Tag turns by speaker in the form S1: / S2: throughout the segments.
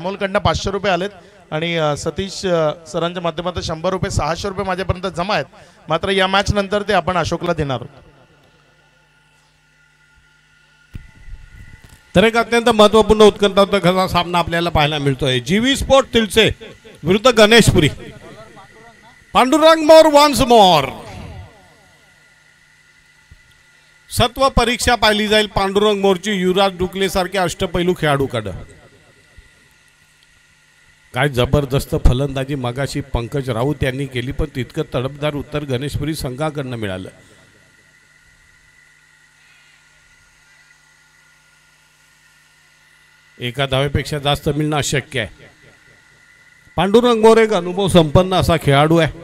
S1: अमोलकडनं 500 रुपये आलेत आणि सतीश सरांच्या माध्यमातून 100 रुपये 600 रुपये माझ्यापर्यंत जमा आहेत. मात्र या मॅच नंतर ते आपण अशोकला देणार आहोत.
S2: तर एक अत्यंत महत्त्वपूर्ण उत्कंठाचा सामना आपल्याला पाहायला मिळतोय. जीवी स्पोर्ट तिळसे विरुद्ध गणेशपुरी. Pandurang More once more. सत्व परीक्षा पाहिली जाईल पांडुरंग मोरची युवराज डुकले सारख्या अष्टपैलू खेळाडूकडे. काय जबरदस्त फलंदाजी मगाशी पंकज राऊत यांनी केली, पण तितकं तडफदार उत्तर गणेशपुरी संघाकडनं मिळालं. एका धावेपेक्षा जास्त मिळणं अशक्य आहे. पांडुरंग मोर एक अनुभव संपन्न असा खेळाडू आहे.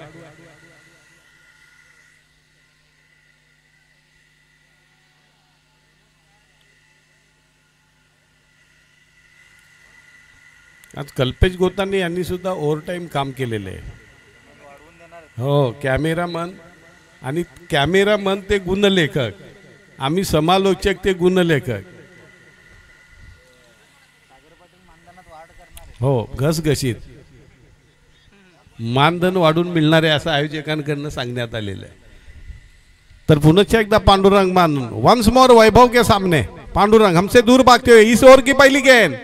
S2: आज कल्पेश गोताने यांनी सुद्धा ओव्हरटाईम काम केलेलं आहे. हो, कॅमेरामन आणि कॅमेरामन ते गुणलेखक, आम्ही समालोचक ते गुणलेखक. हो, घसघशीत मानधन वाढून मिळणारे असं आयोजकांकडनं सांगण्यात आलेलं आहे. तर पुनश्च एकदा पांडुरंग मान वंस मोर वैभव के सामने. पांडुरंग हमसे दूर भागते हुए इस ओव्हर की पहिली गेंद.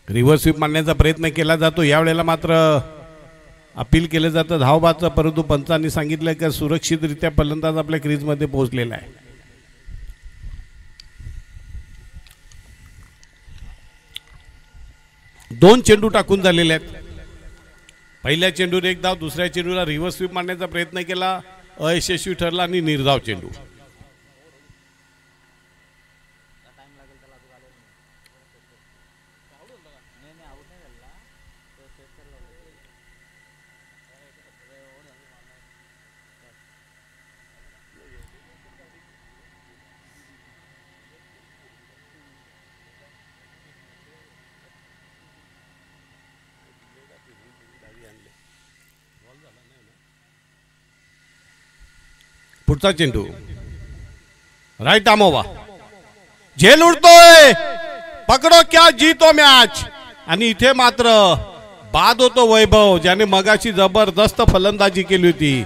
S2: रिव्हर्स स्वीप मारण्याचा प्रयत्न केला जातो. यावेळेला मात्र अपील केलं जातं धावबादचं, परंतु पंचांनी सांगितलं की सुरक्षितरित्या फलंदाज आपल्या क्रीजमध्ये पोहोचलेला आहे. दोन चेंडू टाकून झालेले आहेत. पहिल्या चेंडूवर एक धाव, दुसऱ्या चेंडूला रिव्हर्स स्वीप मारण्याचा प्रयत्न केला, अयशस्वी ठरला आणि निर्धाव चेंडू. पुढचा चेंडू राईट आमोवा. झेल उडतोय, पकडो क्या जीतो मॅच. आणि इथे मात्र बाद होतो वैभव, ज्याने मगाशी जबरदस्त फलंदाजी केली होती.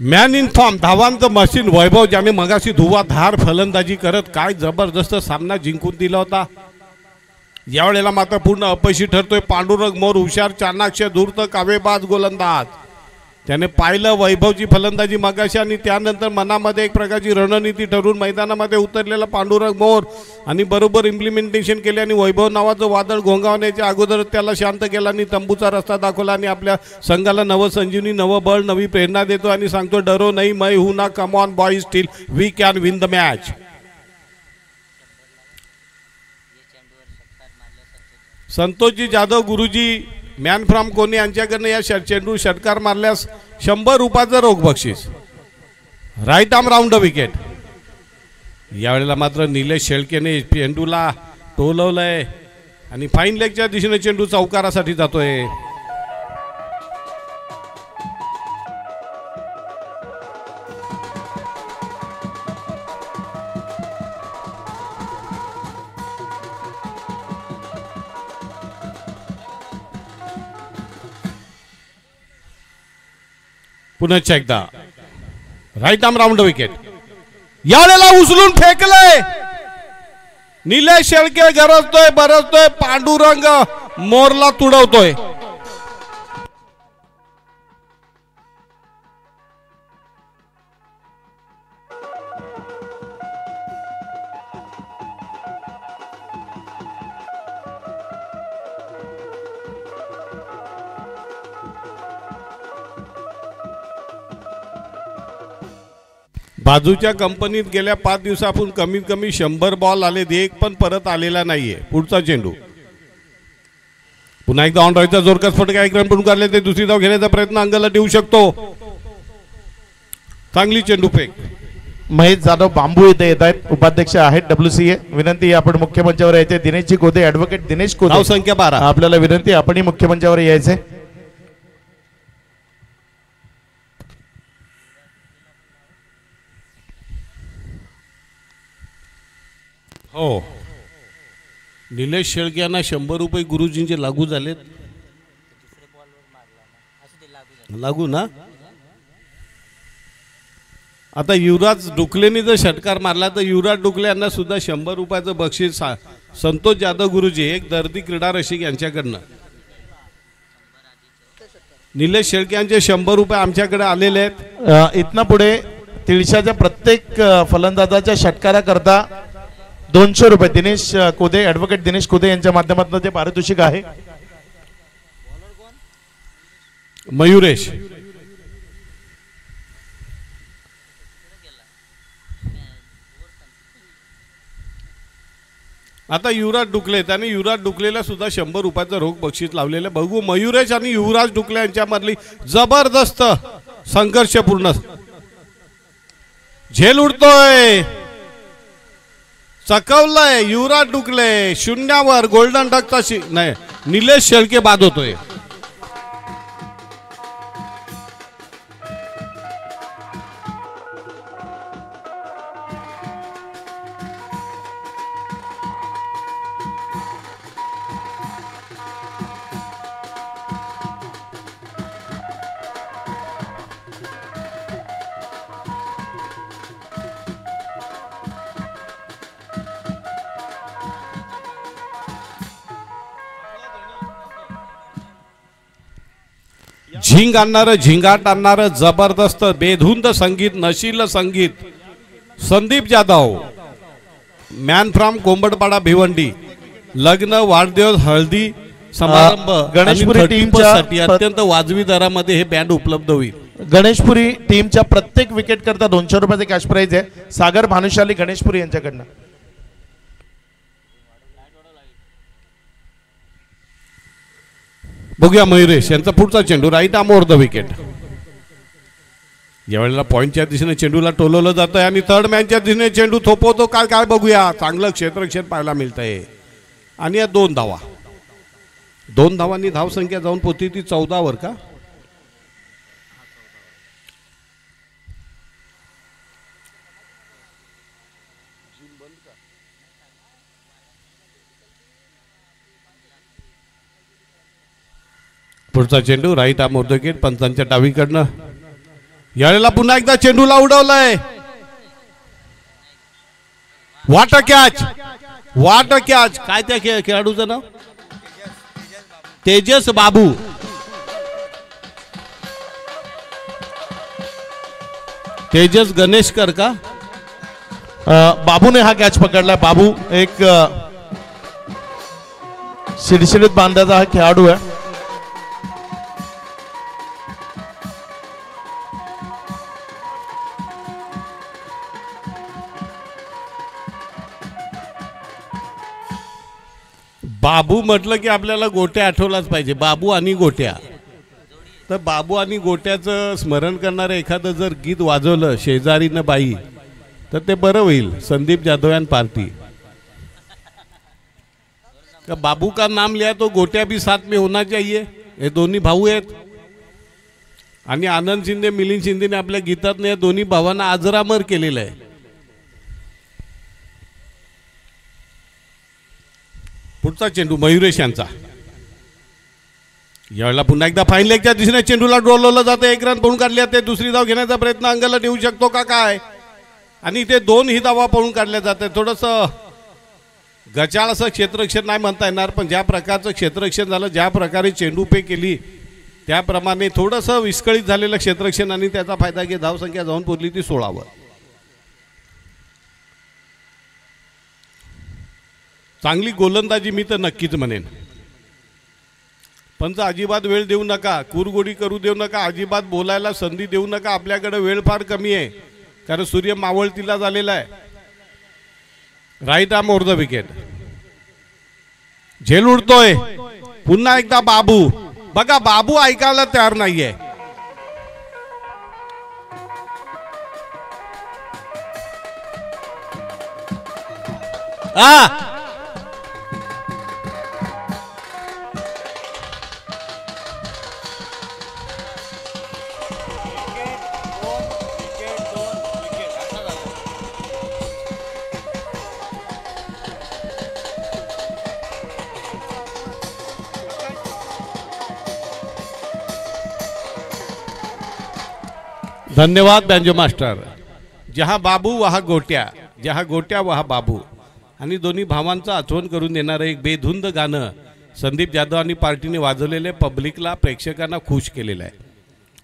S2: मॅन इन फॉर्म, धावांचं मशीन वैभव, ज्याने मगाशी धुवाधार फलंदाजी करत काय जबरदस्त सामना जिंकून दिला होता. यावेळेला मात्र पूर्ण अपयशी ठरतोय पांडुरंग मोर. हुशार, चाणाक्ष, धूर्त, कावेबाज गोलंदाज. त्याने पाहिलं वैभवची फलंदाजी मगाशी आणि त्यानंतर मनामध्ये एक प्रकारची रणनीती ठरवून मैदानामध्ये उतरलेला पांडुरंग मोर आणि बरोबर इम्प्लिमेंटेशन केले आणि वैभव नावाचं वादळ घोंगावण्याच्या अगोदर त्याला शांत केला आणि तंबूचा रस्ता दाखवला आणि आपल्या संघाला नवं संजीवनी, नवं बळ, नवी प्रेरणा देतो आणि सांगतो डरो नाही मैं हूं ना, come on boy, still we can win the match. Santoshji Jadhav Guruji man from कोणी यांच्याकडनं या चेंडू षटकार मारल्यास 100 रुपयाचं रोख बक्षीस. Right arm round the wicket. यावेळेला मात्र निलेश शेळकेने चेंडूला टोलवलंय आणि फाईन लेगच्या दिशेने चेंडू चौकारासाठी जातोय. पुनश्च एकदा राईट आर्म राऊंड विकेट. यावेळेला उचलून फेकलंय. निलेश शेळके गरजतोय, बरसतोय, पांडुरंग मोरला तुडवतोय. बाजूच्या कंपनीत गेल्या 5 दिवसापूर्वी कमीत कमी 100 बॉल आले, एक पण परत आलेला नाहीये. पुढचा चेंडू पुन्हा एकदा ऑन रॉयचा जोरदार फटका एक रन पडून काढले ते दुसरी धाव घेण्याचा प्रयत्न अंगाला देऊ शकतो. चांगली चेंडू फेक.
S1: महेश जाधव बांबू इथे येत आहेत, उपाध्यक्ष आहेत WCA. विनंती आपण मुख्य मंचावर यायचे. दिनेशजी कोदे, ऍडव्होकेट दिनेश कोदे,
S2: धाव संख्या 12.
S1: आपल्याला विनंती आपणही मुख्य मंचावर यायचे.
S2: हो, निलेश शेळके यांना 100 रुपये गुरुजींचे लागू झालेत. लागू ना. आता युवराज डुकलेने जर षटकार मारला तर युवराज डुकले यांना सुद्धा 100 रुपयाचं बक्षीस संतोष जाधव गुरुजी एक दर्दी क्रीडा रसिक यांच्याकडनं. निलेश शेळके यांचे 100 रुपये आमच्याकडे आलेले आहेत.
S1: इथनं पुढे तिळशाच्या प्रत्येक फलंदाजाच्या षटकाराकरता 200 रुपये दिनेश कोदे, ऍडव्होकेट दिनेश कोदे यांच्या माध्यमातून ते पारितोषिक आहे.
S2: मयुरेश आता युवराज डुकले, त्याने युवराज डुकलेला सुद्धा 100 रुपयाचं रोख बक्षीस लावलेलं. बघू मयुरेश आणि युवराज डुकले यांच्यामधली जबरदस्त संघर्षपूर्ण झेल उडतोय. चकवलंय युवराज डुकले शून्यावर. गोल्डन डकचा नाही, निलेश शेळके बाद होतोय. झिंग आणणारं, झिंगाट आणणारं जबरदस्त बेधुंद संगीत, नशील संगीत. Sandeep Jadhav, man from Kombadpada Bhiwandi. लग्न, वाढदिवस, हळदी समारंभ,
S1: गणेशपुरी टीमसाठी
S2: अत्यंत वाजवी दरामध्ये हे बँड उपलब्ध होईल.
S1: गणेशपुरी टीमच्या प्रत्येक विकेट करता 200 रुपयाचे कॅश प्राइज आहे. सागर भानुशाली गणेशपुरी यांच्याकडनं.
S2: बघूया मयुरेश यांचा पुढचा चेंडू right arm over the wicket. यावेळेला पॉईंटच्या दिशेने चेंडूला टोलवलं जातं आणि थर्ड मॅनच्या दिशेने चेंडू थोपवतो काय काय बघूया. चांगलं क्षेत्ररक्षण पाहायला मिळतंय. आणि या 2 धावा, 2 धावांनी धावसंख्या जाऊन पोहोचली ती 14 वर का. पुढचा चेंडू right arm over the wicket पंचांच्या डावीकडनं. यावेळेला पुन्हा एकदा चेंडूला उडवलंय. वाट कॅच, वाट कॅच. काय त्या खेळाडूचं नाव? तेजस बाबू. तेजस गणेशकर का?
S1: बाबूने हा कॅच पकडला. बाबू एक शिडशिडीत बांधाचा हा खेळाडू आहे.
S2: बाबू म्हटलं की आपल्याला गोट्या आठवलाच पाहिजे. बाबू आणि गोट्या. तर बाबू आणि गोट्याचं स्मरण करणारं एखादं जर गीत वाजवलं शेजारीनं बाई तर ते बरं होईल. संदीप जाधव आणि पार्टी. का बाबू का नाम लिया तो गोट्या भी साथ में होना चाहिए. हे दोन्ही भाऊ आहेत. आणि आनंद शिंदे, मिलिंद शिंदेने आपल्या गीतात या दोन्ही भावांना आजरामर केलेलं आहे. पुढचा चेंडू मयुरेश यांचा. यावेळेला पुन्हा एकदा फाईन लेगच्या दिशेने चेंडूला डोलवलं जातं. 1 रन पळून काढले जाते. दुसरी धाव घेण्याचा प्रयत्न अंगाला देऊ शकतो का काय. आणि इथे 2 ही धावा पळून काढल्या जाते. थोडंसं गचाळ असं क्षेत्ररक्षण नाही म्हणता येणार, पण ज्या प्रकारचं क्षेत्ररक्षण झालं, ज्या प्रकारे चेंडू पे केली त्याप्रमाणे थोडंसं विस्कळीत झालेलं क्षेत्ररक्षण आणि त्याचा फायदा घेत धावसंख्या जाऊन पोहोचली ती 16 वर. चांगली गोलंदाजी मी तर नक्कीच म्हणेन. पंच अजिबात वेळ देऊ नका, कुरगोडी करू देऊ नका, अजिबात बोलायला संधी देऊ नका. आपल्याकडे वेळ फार कमी आहे कारण सूर्य मावळतीला झालेला आहे. Right arm over the wicket. झेल उडतोय. पुन्हा एकदा बाबू. बघा बाबू ऐकायला तयार नाहीये. धन्यवाद बँजो मास्टर. जहा बाबू वहा गोट्या, जहा गोट्या वहा बाबू. आणि दोन्ही भावांचं आठवण करून देणारं एक बेधुंद गाणं संदीप जाधव आणि पार्टीने वाजवलेले पब्लिकला प्रेक्षकांना खुश केलेलं आहे.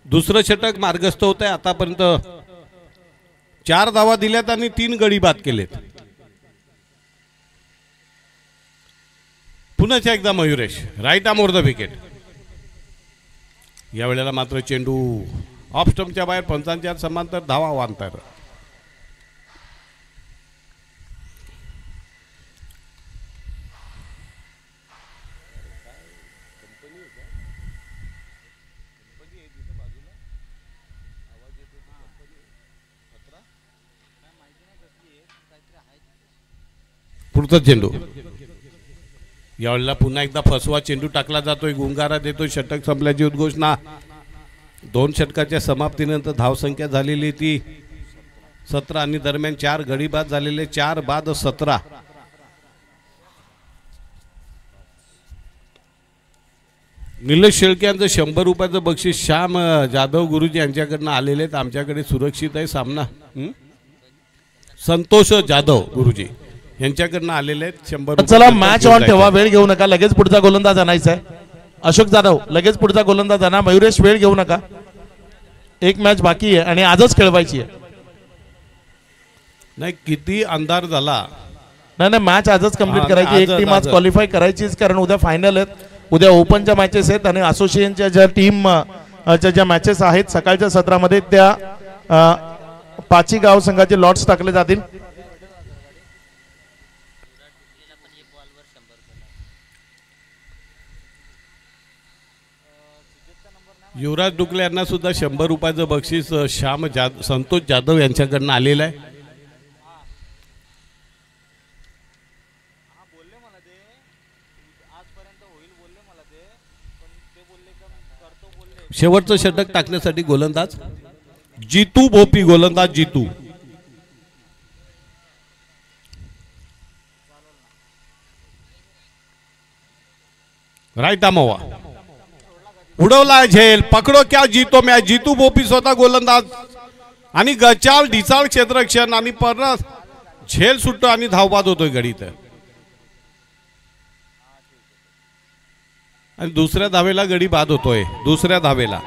S2: दुसरं षटक मार्गस्थ होत आहे. आतापर्यंत 4 धावा दिल्यात आणि 3 गडी बाद केलेत. पुन्हा एकदा Mayuresh right arm over the wicket. यावेळेला मात्र चेंडू ऑफ स्टंपच्या बाहेर. पंचांच्या समांतर धावा वांतर. पुढचा चेंडू. यावेळेला पुन्हा एकदा फसवा चेंडू टाकला जातोय. गुंगारा देतोय. षटक संपल्याची उद्घोषणा. 2 षटकाच्या समाप्तीनंतर धावसंख्या झालेली ती 17 आणि दरम्यान 4 गडी बाद झालेले. 4 बाद 17. निलेश शेळके यांचं 100 रुपयाचं बक्षीस श्याम जाधव गुरुजी यांच्याकडनं आलेले आहेत. आमच्याकडे सुरक्षित आहे सामना. संतोष जाधव गुरुजी यांच्याकडनं आलेले आहेत 100.
S1: चला मॅच ऑन ठेवा. वेळ घेऊ नका. लगेच पुढचा गोलंदाज आणायचा आहे. अशोक जाधव लगेच पुढचा गोलंदाज आणा. मयुरेश वेळ घेऊ नका. एक मॅच बाकी आहे आणि आजच खेळवायची आहे.
S2: नाही किती अंधार झाला.
S1: नाही मॅच आजच कंप्लीट करायची. एक टीम आज क्वालिफाय करायचीच कारण उद्या फायनल आहेत. उद्या ओपनच्या मॅचेस आहेत आणि असोसिएशनच्या ज्या टीम ज्या मॅचेस आहेत सकाळच्या सत्रामध्ये त्या पाची गाव संघाचे लॉट्स टाकले जातील.
S2: युवराज डुकले यांना सुद्धा 100 रुपयाचं बक्षीस संतोष जाधव यांच्याकडनं आलेलं आहे. शेवटचं षटक टाकण्यासाठी गोलंदाज जितू भोपी. गोलंदाज जितू. राईट आमोवा. उडवलाय झेल. पकडो क्या जीतो मॅच. जितू भोपी स्वतः गोलंदाज आणि गचाल ढिसाळ क्षेत्ररक्षण आणि परत झेल सुटतो आणि धावबाद होतोय गडीत. आणि दुसऱ्या धावेला गडी बाद होतोय. दुसऱ्या धावेला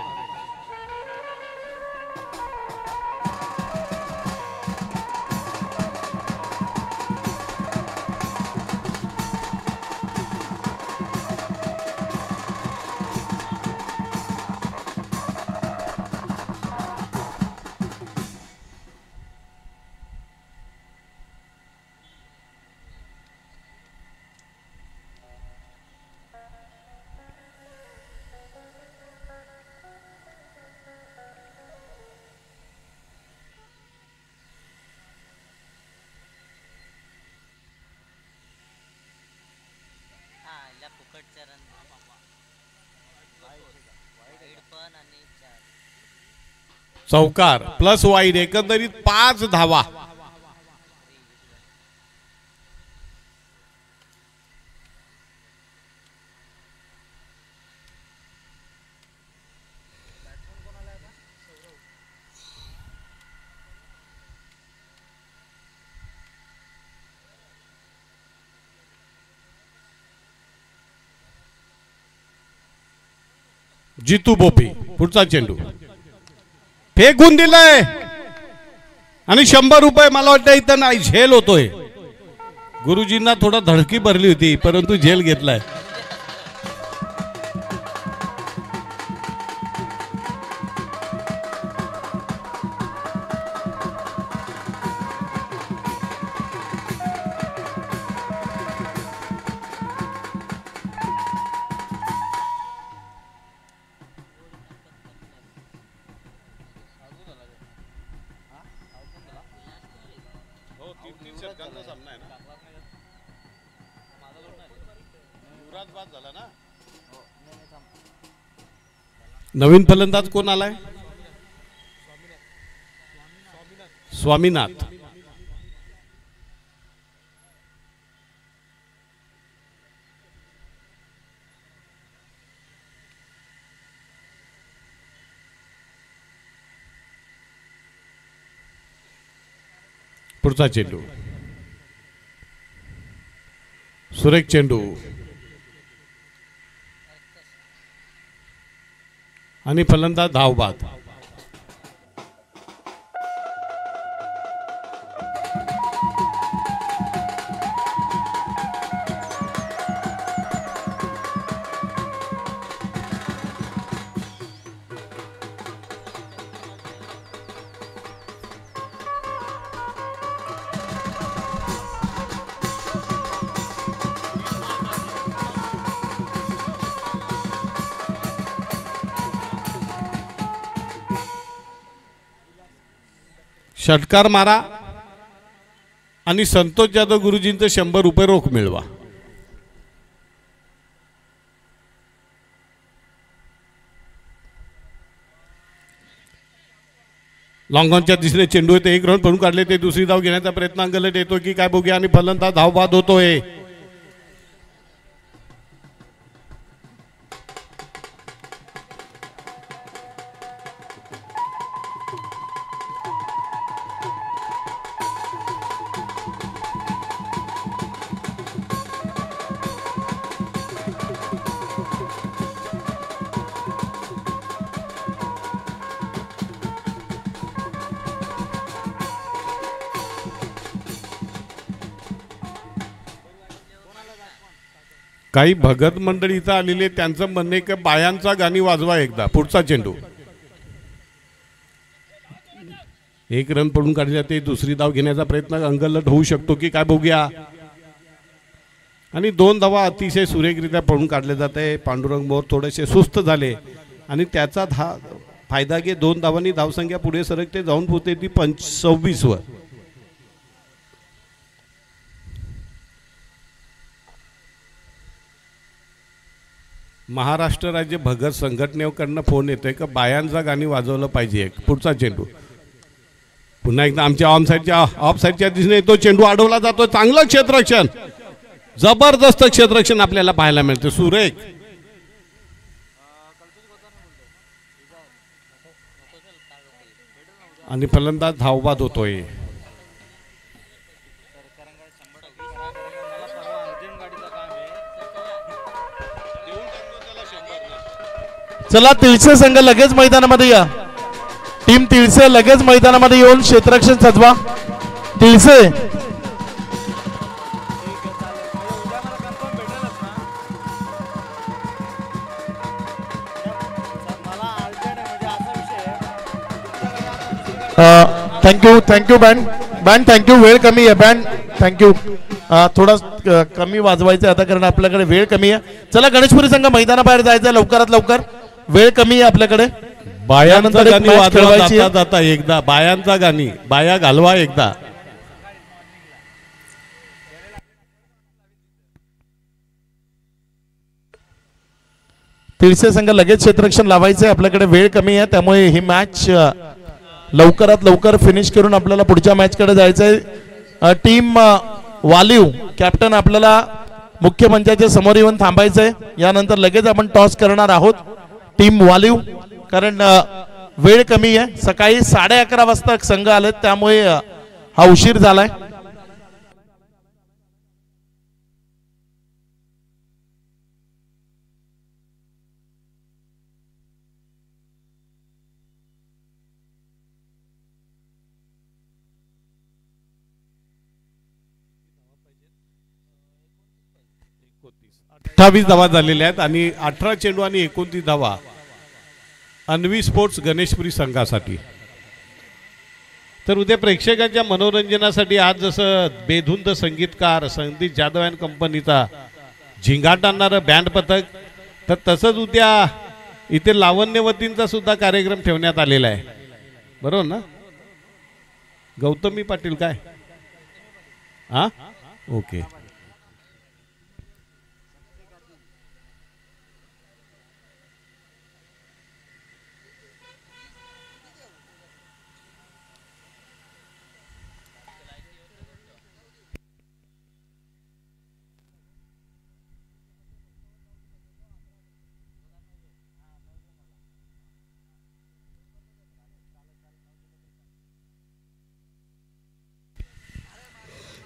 S2: चौकार प्लस वाईड. एकंदरीत 5 धावा. जितू बोपी. पुढचा चेंडू फेकून दिलाय आणि 100 रुपये. मला वाटतं इथं नाही झेल होतोय. गुरुजींना थोडा धडकी भरली होती परंतु झेल घेतलाय. नवीन फलंदाज कोण आलाय? स्वामीनाथ. पुढचा चेंडू, सुरेख चेंडू आणि फलंदाज धावबाद. षटकार मारा आणि संतोष जाधव गुरुजींचं 100 रुपये रोख मिळवा. लॉंगॉनच्या दिशेने चेंडू येते, 1 रन पळून काढले, ते दुसरी धाव घेण्याचा प्रयत्न अंगलट येतो की काय बघूया, आणि फलंदाज धावबाद होतोय. काही भगत मंडळी इथं आलेले, त्यांचं म्हणणे की बायांचा गाणी वाजवा एकदा. पुढचा चेंडू, 1 रन पडून काढले, ते दुसरी धाव घेण्याचा प्रयत्न अंगलट होऊ शकतो की काय बघूया, आणि 2 धावा अतिशय सुरेखरित्या पडून काढले जाते. पांडुरंग मोर थोडेसे सुस्त झाले आणि त्याचा फायदा घे 2 धावांनी धावसंख्या पुढे सरकते, जाऊन पोहोचते ती 26 वर. महाराष्ट्र राज्य भगत संघटनेकडनं फोन येतोय का बायांचा गाणी वाजवलं पाहिजे. पुढचा चेंडू पुन्हा एकदा आमच्या ऑफ साईडच्या दिशेने तो चेंडू अडवला जातो. चांगलं क्षेत्ररक्षण, जबरदस्त क्षेत्ररक्षण आपल्याला पाहायला मिळते. सुरेख आणि फलंदाज धावबाद होतोय.
S1: चला, तिळसे संघ लगेच मैदानामध्ये या. टीम तिळसे लगेच मैदानामध्ये येऊन क्षेत्ररक्षण सजवा. तिळसे थँक्यू बँड थँक्यू. वेळ कमी आहे बँड, थँक्यू. थोडा कमी वाजवायचं आता, कारण आपल्याकडे वेळ कमी आहे. चला, गणेशपुरी संघ मैदानाबाहेर जायचं लवकरात लवकर, वेळ कमी आहे आपल्याकडे.
S2: बायांचा गाणी वाजवा जाता जाता एकदा, बायांचा गाणी, बाया घालवा एकदा.
S1: तिळसे संघ लगेच क्षेत्ररक्षण लावायचंय, आपल्याकडे वेळ कमी आहे, त्यामुळे ही मॅच लवकरात लवकर फिनिश करून आपल्याला पुढच्या मॅच कडे जायचंय. टीम वालिव कॅप्टन आपल्याला मुख्य मंचाच्या समोर येऊन थांबायचंय. यानंतर लगेच आपण टॉस करणार आहोत. टीम वालिव, कारण वेळ कमी आहे. सकाळी 11:30 वाजता संघ आलेत, त्यामुळे हा उशीर झालाय.
S2: अठ्ठावीस धावा झालेल्या आहेत आणि 18 चेंडू आणि 29 धावा अन्वी स्पोर्ट्स गणेशपुरी संघासाठी. तर उद्या प्रेक्षकांच्या मनोरंजनासाठी आज जसं बेधुंद संगीतकार संदीप जाधव अँड कंपनीचा झिंगाट आणणारं बँड पथक, तर तसंच उद्या इथे लावण्यवतींचा सुद्धा कार्यक्रम ठेवण्यात आलेला आहे. बरोबर ना गौतमी पाटील? काय ओके.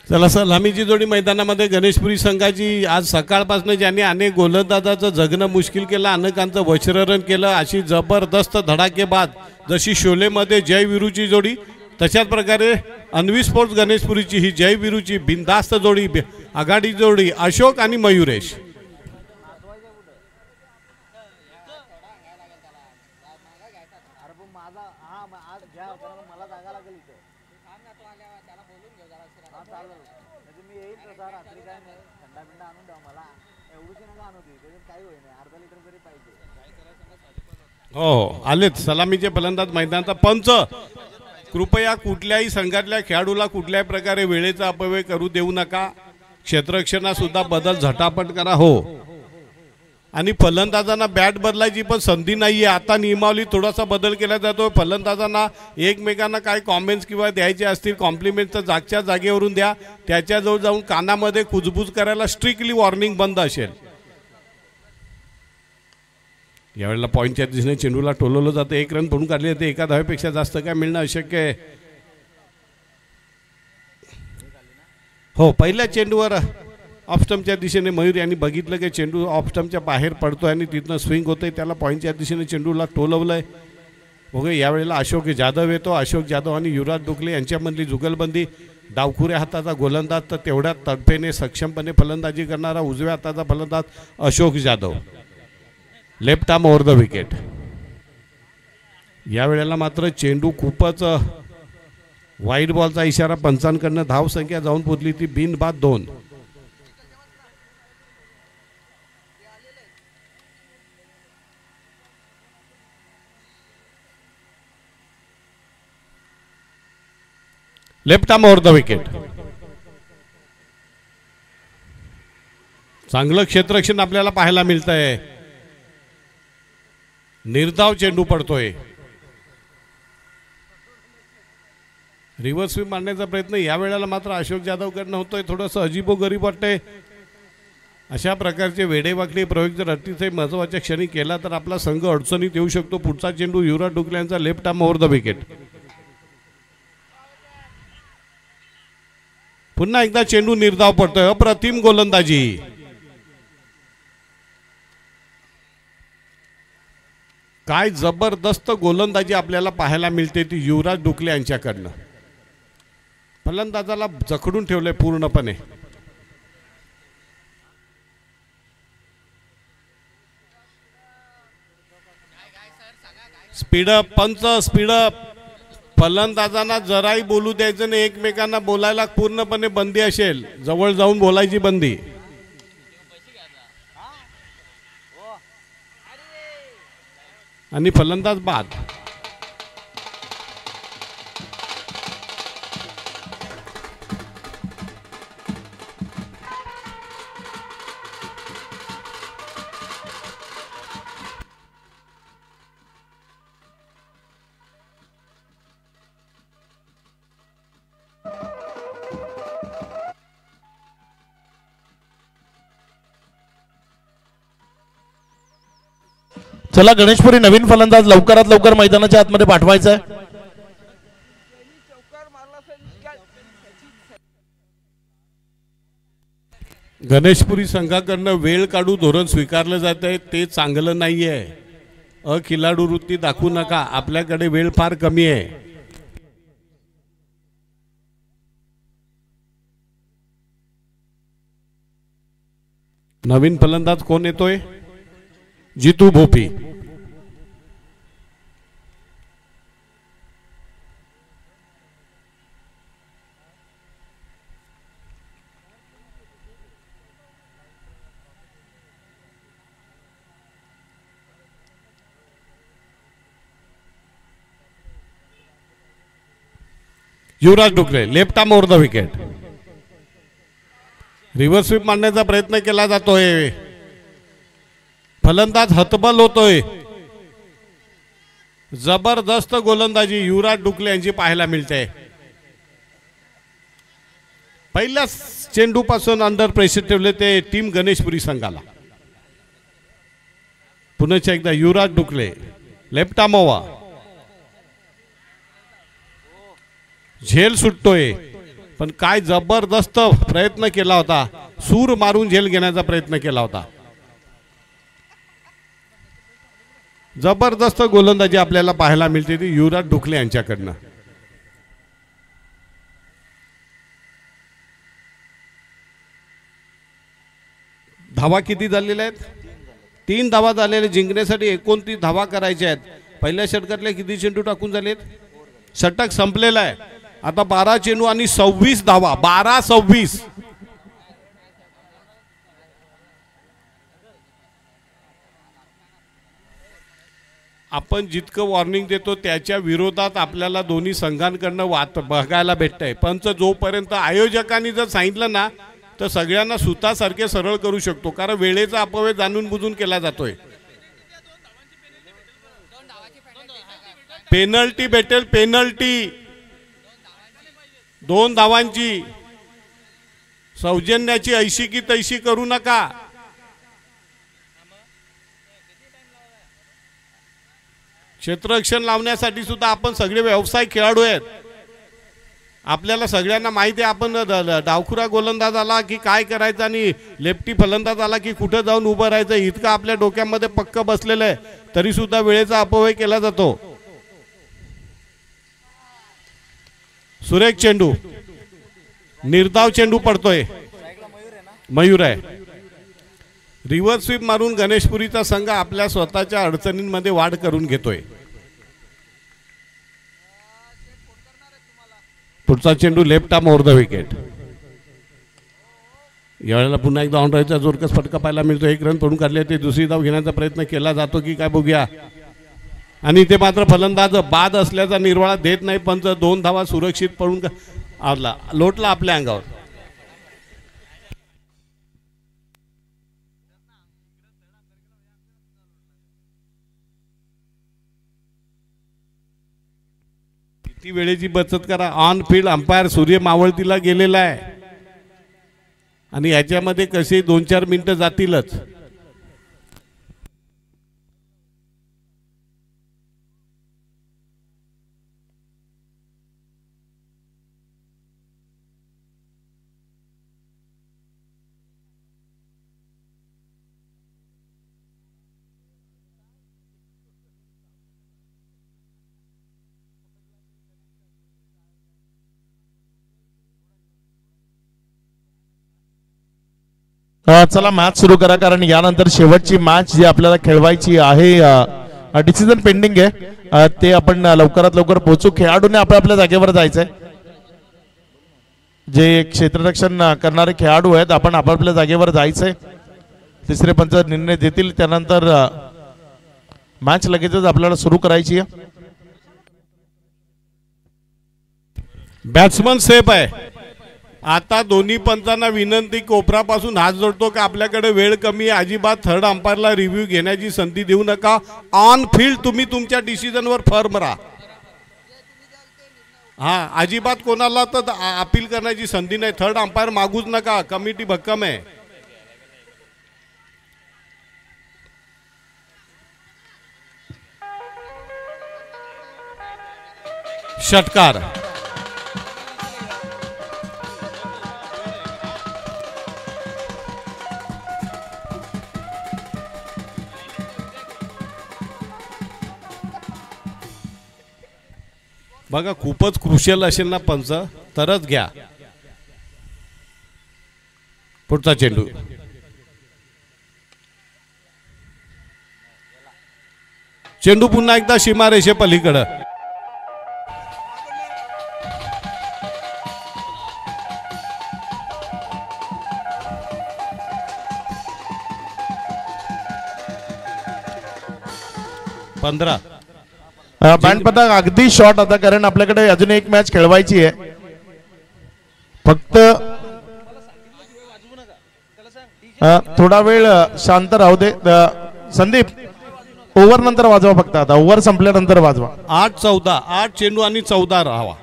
S2: चला सलामीची जोडी मैदानामध्ये गणेशपुरी संघाची आज सकाळपासून ज्यांनी अनेक गोलंदाजाचं जगणं मुश्किल केलं, अनेकांचं वज्ररन केलं, अशी जबरदस्त धडाकेबाज जशी शोलेमध्ये जय विरूची जोडी, तशाच प्रकारे अन्वी स्पोर्ट्स गणेशपुरीची ही जय विरूची बिनधास्त जोडी, आघाडी जोडी अशोक आणि मयुरेश. हो आलेत सलामीचे फलंदाज मैदानाचा. पंच कृपया कुठल्याही संघातल्या खेळाडूला कुठल्याही प्रकारे वेळेचा अपव्यय करू देऊ नका. क्षेत्ररक्षणात सुद्धा बदल झटापट करा. हो आणि फलंदाजांना बॅट बदलायची पण संधी नाहीये. आता नियमावली थोडासा बदल केला जातो. फलंदाजांना एकमेकांना काय कॉमेंट्स किंवा द्यायचे असतील कॉम्प्लिमेंट तर जागच्या जागेवरून द्या. त्याच्याजवळ जाऊन कानामध्ये कुजबूज करायला स्ट्रिक्टली वॉर्निंग बंद असेल. यावेळेला पॉईंटच्या दिशेने चेंडूला टोलवलं जातं. 1 रन पडून काढले जाते. एका धावेपेक्षा जास्त काय मिळणं अशक्य आहे. हो पहिल्या चेंडूवर ऑफस्टम्पच्या दिशेने मयूर यांनी बघितलं की चेंडू ऑफस्टम्पच्या बाहेर पडतोय आणि तिथनं स्विंग होतंय. त्याला पॉईंटच्या दिशेने चेंडूला टोलवलंय. बघू यावेळेला अशोक जाधव येतो. अशोक जाधव आणि युवराज डुकले यांच्यामधली जुगलबंदी. डावखुऱ्या हाताचा गोलंदाज तर तेवढ्या तडफेने सक्षमपणे फलंदाजी करणारा उजव्या हाताचा फलंदाज Ashok Jadhav. Left arm over the wicket. यावेळेला मात्र चेंडू खूपच वाईड बॉलचा इशारा पंचांकडनं. धावसंख्या जाऊन पोचली ती बिनबाद 2. Left arm over the wicket. चांगलं क्षेत्ररक्षण आपल्याला पाहायला मिळतंय. निर्धाव चेंडू पडतोय. रिव्हर्स स्वीप मारण्याचा प्रयत्न यावेळेला मात्र अशोक जाधवकडनं होतोय. थोडंसं अजिबोगरीब वाटतंय. अशा प्रकारचे वेडेवाकडे प्रयोग जर अतिशय महत्त्वाच्या क्षणी केला तर आपला संघ अडचणीत येऊ शकतो. पुढचा चेंडू युवराज डुकले यांचा left arm over the wicket. पुन्हा एकदा चेंडू निर्धाव पडतोय. अप्रतिम गोलंदाजी. काय जबरदस्त गोलंदाजी आपल्याला पाहायला मिळते ती युवराज डुकले यांच्याकडनं. फलंदाजाला जखडून ठेवलंय पूर्णपणे. स्पीडअप पंच स्पीडअप. फलंदाजांना जराही बोलू द्यायचं नाही. एकमेकांना बोलायला पूर्णपणे बंदी असेल. जवळ जाऊन बोलायची बंदी. आणि फलंदाज बाद.
S1: चला गणेशपुरी नवीन फलंदाज लवकरात लवकर मैदानाच्या आतमध्ये पाठवायचा आहे.
S2: गणेशपुरी संघाकडनं वेळ काढू धोरण स्वीकारलं जात आहे. ते चांगलं नाहीये. अखिलाडू वृत्ती दाखवू नका. आपल्याकडे वेळ फार कमी आहे. नवीन फलंदाज कोण येतोय? Jitu Bhopi. Yuvraj Dukle left arm over the wicket. Reverse sweep मारण्याचा प्रयत्न केला जातोय. फलंदाज हतबल होतोय. जबरदस्त गोलंदाजी युवराज डुकले यांची पाहायला मिळते. पहिल्याच चेंडू पासून अंडर प्रेशर ठेवले ते टीम गणेशपुरी संघाला. पुन्हा एकदा युवराज डुकले लेफ्ट आर्म ओव्हर. झेल सुटतोय. पण काय जबरदस्त प्रयत्न केला होता, सूर मारून झेल घेण्याचा प्रयत्न केला होता. जबरदस्त गोलंदाजी आपल्याला पाहायला मिळते ती युवराज डुखले यांच्याकडनं. धावा किती झालेल्या आहेत? 3 धावा झालेल्या. जिंकण्यासाठी 29 धावा करायच्या आहेत. पहिल्या षटकातले किती चेंडू टाकून झालेत? षटक संपलेलं आहे. आता 12 चेंडू आणि 26 धावा. 12-26. आपण जितकं वॉर्निंग देतो त्याच्या विरोधात आपल्याला दोन्ही संघांकडनं बघायला भेटतंय. पंच जोपर्यंत आयोजकांनी जर सांगितलं ना तर सगळ्यांना सुतासारखे सरळ करू शकतो, कारण वेळेचा अपव्यय जाणून बुजून केला जातोय. पेनल्टी भेटेल, पेनल्टी 2 धावांची. सौजन्याची ऐशी की तैशी करू नका. क्षेत्ररक्षण लावण्यासाठी सुद्धा आपण सगळे व्यावसायिक खेळाडू आहेत. आपल्याला सगळ्यांना माहिती आहे आपण डावखुरा गोलंदाज आला की काय करायचं आणि लेफ्टी फलंदाज आला की कुठं जाऊन उभं राहायचं, इतकं आपल्या डोक्यामध्ये पक्क बसलेलं आहे. तरी सुद्धा वेळेचा अपव्यय केला जातो. सुरेख चेंडू, निर्धाव चेंडू पडतोय. मयूर आहे. रिव्हर्स स्वीप मारून गणेशपुरीचा संघ आपल्या स्वतःच्या अडचणींमध्ये वाढ करून घेतोय. पुढचा चेंडू left arm over the wicket. यावेळेला पुन्हा एकदा ऑन राहायचा जोरकस फटका पाहायला मिळतो. 1 रन पडून काढले ते दुसरी धाव घेण्याचा प्रयत्न केला जातो की काय बघूया. आणि ते मात्र फलंदाज बाद असल्याचा निर्वाळा देत नाही. पंच 2 धावा सुरक्षित पडून आला, लोटला आपल्या अंगावर. किती वेळेची बचत करा. ऑन फील्ड अंपायर सूर्य मावळतीला गेलेला आहे आणि याच्यामध्ये कसे 2-4 मिनिटं जातीलच.
S1: चला मॅच सुरू करा, कारण यानंतर शेवटची मॅच जी आपल्याला खेळवायची आहे, डिसिजन पेंडिंग आहे, ते आपण लवकरात लवकर पोहोचू. खेळाडूने आपल्या जागेवर जायचंय. जे क्षेत्ररक्षण करणारे खेळाडू आहेत आपण आपापल्या जागेवर जायचंय. तिसरे पंच निर्णय देतील, त्यानंतर मॅच लगेचच आपल्याला सुरू करायची आहे.
S2: बॅट्समन सेफ आहे. आता दोन्ही पंचांना विनंती, कोपरापासून हात जोडतो की आपल्याकडे वेळ कमी आहे, अजिबात थर्ड अंपायरला रिव्ह्यू घेण्याची संधी देऊ नका. ऑन फील्ड तुम्ही तुमच्या डिसिजनवर फर्म राहा. हा, अजिबात कोणाला तर अपील करण्याची संधी नाही. थर्ड अंपायर मागूच नका, कमिटी भक्कम आहे. षटकार. बघा, खूपच क्रुशियल असेल ना पंच तरच घ्या. पुढचा चेंडू. चेंडू पुन्हा एकदा सीमारेषे पलीकडे. पंधरा.
S1: बँड पता अगदी शॉर्ट आता, कारण आपल्याकडे अजून एक मॅच खेळवायची आहे. फक्त थोडा वेळ शांत राहू दे. संदीप, ओव्हर नंतर वाजवा फक्त. आता ओव्हर संपल्यानंतर वाजवा.
S2: 8-14, 8 चेंडू आणि 14 राहावा.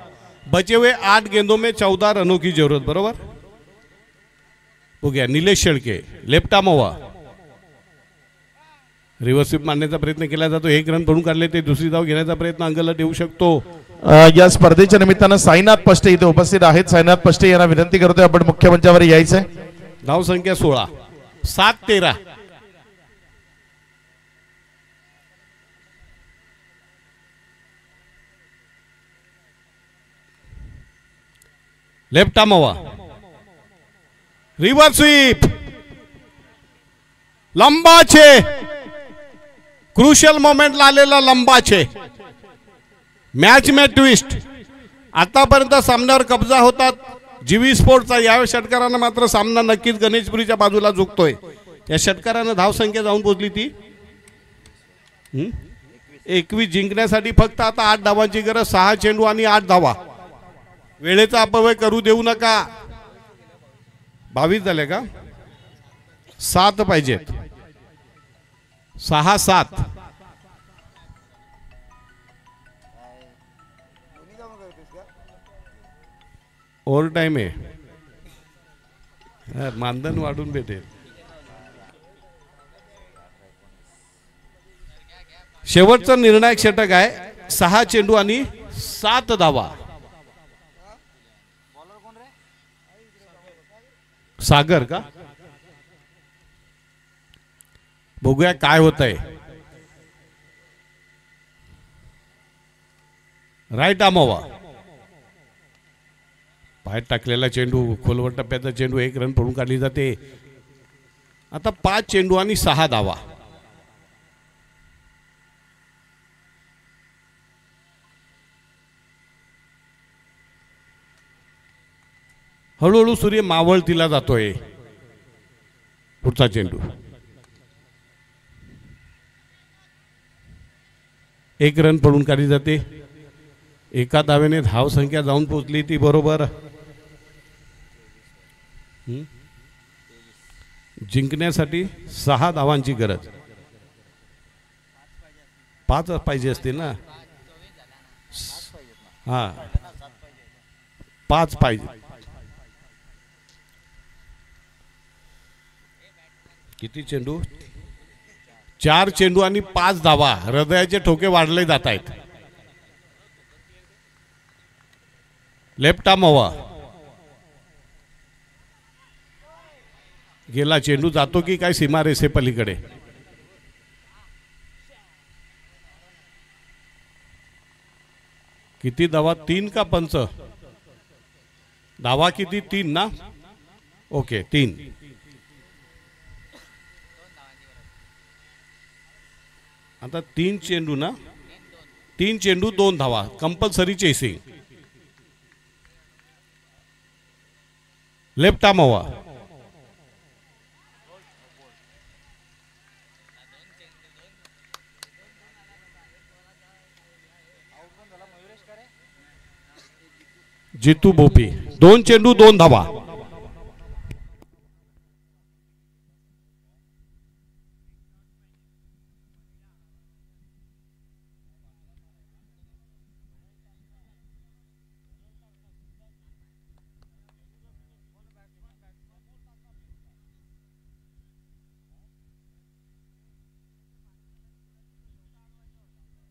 S2: बचे हुए 8 गेंदों में 14 रनों की जरूरत. बरोबर हो गया. Nilesh Shelke left arm over. Reverse sweep मारण्याचा प्रयत्न केला जातो. 1 रन पडून काढले ते दुसरी धाव घेण्याचा प्रयत्न अंगलट येऊ शकतो.
S1: या स्पर्धेच्या निमित्तानं साईनाथ पष्टे इथे उपस्थित आहेत. साईनाथ पष्टे यांना विनंती करतोय आपण मुख्य मंचावर यायचंय.
S2: धाव संख्या 16, 7-13. लेफ्ट आर्म हवा, रिव्हर्स स्वीप, लंबा छे, क्रुशियल मोमेंटला आलेला लंबा छे. मॅच में ट्विस्ट. आतापर्यंत सामन्यावर कब्जा होतात जीवी स्पोर्टचा. यावेळी षटकारानं मात्र सामना नक्कीच गणेशपुरीच्या बाजूला झुकतोय. या षटकारानं धाव संख्या जाऊन पोहोचली ती 21. जिंकण्यासाठी फक्त आता 8 धावांची गरज. 6 चेंडू आणि 8 धावा. वेळेचा अपव्यय करू देऊ नका. 22 झाले का? 7 पाहिजेत. 6-7. ओव्हर टाइम आहे. मानधन वाढून भेटेल. शेवटचा निर्णायक षटक आहे. 6 चेंडू आणि 7 धावा. सागर का? बघूया काय होत आहे. राईट आर्म हवा, पाय टाकलेला चेंडू, खोलवर टप्प्याचा चेंडू. 1 रन पडून काढली जाते. आता 5 चेंडू आणि 6 धावा. हळूहळू सूर्य मावळतीला जातोय. पुढचा चेंडू 1 रन पडून काढली जाते. एका धावेने धाव संख्या जाऊन पोहोचली ती बरोबर. जिंकण्यासाठी 6 धावांची गरज. 5 पाहिजे असते ना. हा, 5 पाहिजे. किती चेंडू? 4 चेंडू आणि 5 धावा. हृदयाचे ठोके वाढले जात आहेत. लेफ्ट आर्म हवा, गेला चेंडू. जातो की काय सीमारेषे पलीकडे? किती धावा? 3 का 5? धावा किती? 3 ना. ओके, 3. आता 3 चेंडू ना. 3 चेंडू 2 धावा. Compulsory chasing. लेफ्ट आर्म हवा, जितू भोपी. 2 चेंडू 2 धावा.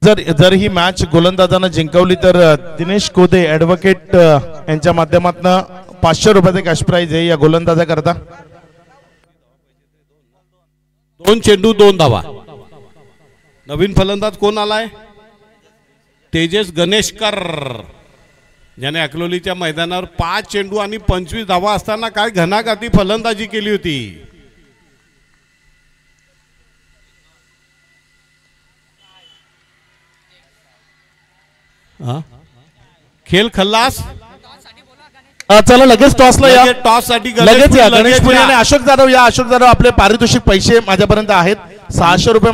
S1: जर ही मॅच गोलंदाजानं जिंकवली तर दिनेश कोदे ॲडव्होकेट यांच्या माध्यमातून 500 रुपयाचे कॅश प्राइज आहे या गोलंदाजाकरता.
S2: 2 चेंडू 2 धावा. नवीन फलंदाज कोण आलाय? तेजस गणेशकर, ज्याने अकलोलीच्या मैदानावर 5 चेंडू आणि 25 धावा असताना काय घणाघाती फलंदाजी केली होती. खेळ खल्लास.
S1: चला लगेच टॉसला या.
S2: टॉस साठी
S1: लगेच या. गणेश पुरी आणि अशोक जाधव या. अशोक जाधव आपले पारितोषिक पैसे माझ्यापर्यंत आहेत. 600 रुपये.